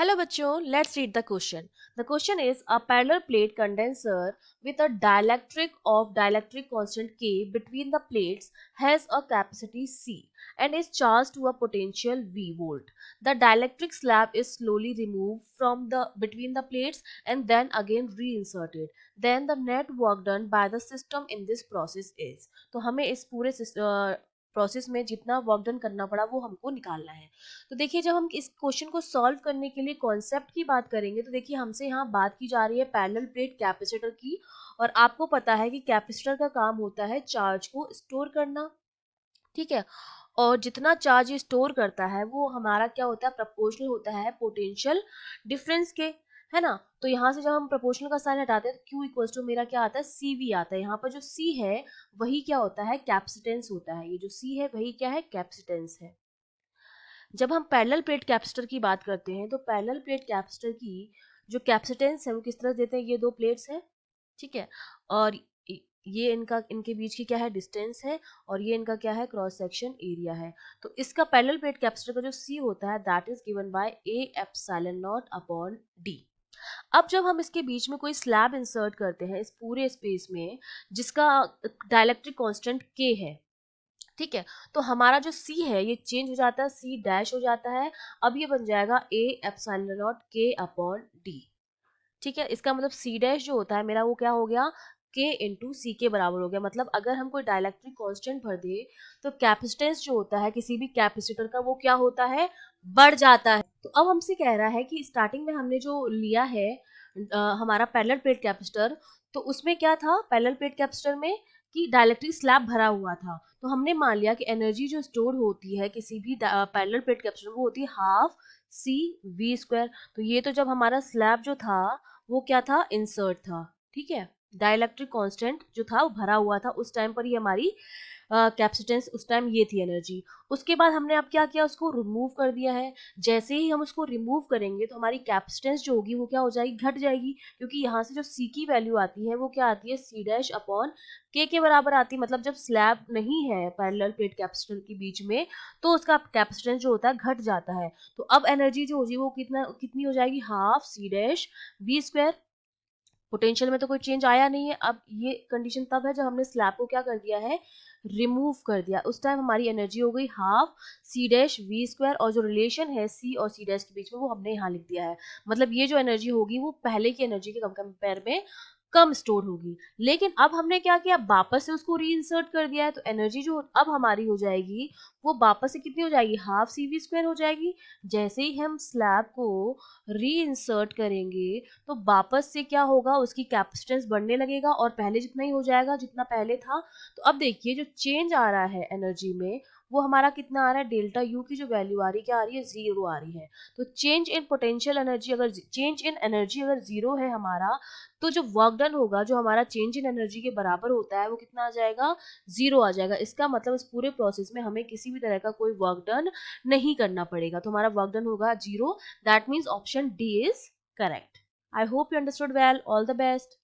Hello bachcho, let's read the question. The question is a parallel plate condenser with a dielectric constant K between the plates has a capacity C and is charged to a potential V volt. The dielectric slab is slowly removed from the between the plates and then again reinserted. Then the net work done by the system in this process is. तो हमें इस पूरे process में जितना work done करना पड़ा वो हमको निकालना है। तो देखिए जब हम इस क्वेश्चन को सॉल्व करने के लिए कॉन्सेप्ट की बात करेंगे तो देखिए हमसे यहाँ बात की जा रही है पैरेलल प्लेट कैपेसिटर की। और आपको पता है कि कैपेसिटर का काम होता है चार्ज को स्टोर करना, ठीक है। और जितना चार्ज ये स्टोर करता है वो हमारा क्या होता है, प्रोपोर्शनल होता है पोटेंशियल डिफरेंस के, है ना। तो यहाँ से जब हम प्रोपोर्शनल का साइन हटाते हैं तो Q इक्वल्स टू मेरा क्या आता है, CV आता है। यहाँ पर जो C है वही क्या होता है, कैपेसिटेंस होता है। ये जो C है वही क्या है, कैपेसिटेंस है। जब हम पैरेलल प्लेट कैपेसिटर की बात करते हैं तो पैरेलल प्लेट कैपेसिटर की जो कैपेसिटेंस है वो किस तरह देते हैं, ये दो प्लेट्स हैं, ठीक है। और ये इनके बीच की क्या है, डिस्टेंस है। और ये इनका क्या है, क्रॉस सेक्शन एरिया है। तो इसका पैरेलल प्लेट कैपेसिटर का जो सी होता है that is given by A epsilon not upon D. अब जब हम इसके बीच में कोई स्लैब इंसर्ट करते हैं इस पूरे स्पेस में जिसका डाइलेक्ट्रिक कांस्टेंट के है, ठीक है, तो हमारा जो C है ये चेंज हो जाता है, C डैश हो जाता है। अब ये बन जाएगा A epsilon not K upon D, ठीक है। इसका मतलब C डैश जो होता है मेरा वो क्या हो गया, K इंटू सी के बराबर हो गया। मतलब अगर हम कोई डाइलेक्ट्रिक कांस्टेंट भर दे तो कैपेसिटेंस जो होता है किसी भी कैपेसिटर का वो क्या होता है, बढ़ जाता है। तो अब हमसे कह रहा है कि स्टार्टिंग में हमने जो लिया है हमारा पैरेलल प्लेट कैपेसिटर, तो उसमें क्या था पैरेलल प्लेट कैपेसिटर में कि डाइलेक्ट्रिक स्लैब भरा हुआ था। तो हमने मान लिया कि एनर्जी जो स्टोर होती है किसी भी पैरेलल प्लेट कैपेसिटर वो होती है हाफ सी वी स्क्वायर। तो ये तो जब हमारा स्लैब जो था वो क्या था, इंसर्ट था, ठीक है। डाइलेक्ट्रिक कांस्टेंट जो था वो भरा हुआ था उस टाइम पर ही हमारी कैपेसिटेंस उस टाइम ये थी एनर्जी। उसके बाद हमने अब क्या किया, उसको रिमूव कर दिया है। जैसे ही हम उसको रिमूव करेंगे तो हमारी कैपेसिटेंस जो होगी वो क्या हो जाएगी, घट जाएगी। क्योंकि यहाँ से जो सी की वैल्यू आती है वो क्या आती है, सी डैश अपॉन के बराबर आती है। मतलब जब स्लैब नहीं है पैरेलल प्लेट कैपेसिटर के बीच में तो उसका कैपेसिटेंस जो होता है घट जाता है। तो अब एनर्जी जो होगी वो कितनी हो जाएगी, half c dash v square. Potential में तो कोई चेंज आया नहीं है। अब ये कंडीशन तब है जब हमने स्लैब को क्या कर दिया है, रिमूव कर दिया। उस टाइम हमारी एनर्जी हो गई half c dash v square और जो रिलेशन है सी और सी डैश के बीच में वो हमने यहाँ लिख दिया है। मतलब ये जो एनर्जी होगी वो पहले की एनर्जी के कंपेयर में कम स्टोर होगी। लेकिन अब हमने क्या किया, वापस से उसको रीइंसर्ट कर दिया है। तो एनर्जी जो अब हमारी हो जाएगी वो वापस से कितनी हो जाएगी, हाफ सी वी स्क्वायर हो जाएगी। जैसे ही हम स्लैब को रीइंसर्ट करेंगे तो वापस से क्या होगा, उसकी कैपेसिटेंस बढ़ने लगेगा और पहले जितना ही हो जाएगा जितना पहले था। तो अब देखिए जो चेंज आ रहा है एनर्जी में वो हमारा कितना आ रहा है, डेल्टा यू की जो वैल्यू आ रही है क्या आ रही है, जीरो आ रही है। तो चेंज इन पोटेंशियल एनर्जी अगर चेंज इन एनर्जी अगर जीरो है हमारा, तो जो वर्क डन होगा जो हमारा चेंज इन एनर्जी के बराबर होता है वो कितना आ जाएगा, जीरो आ जाएगा। इसका मतलब इस पूरे प्रोसेस में हमें किसी भी तरह का कोई वर्क डन नहीं करना पड़ेगा। तो हमारा वर्क डन होगा zero. That means option D is correct. I hope you understood well. All the best.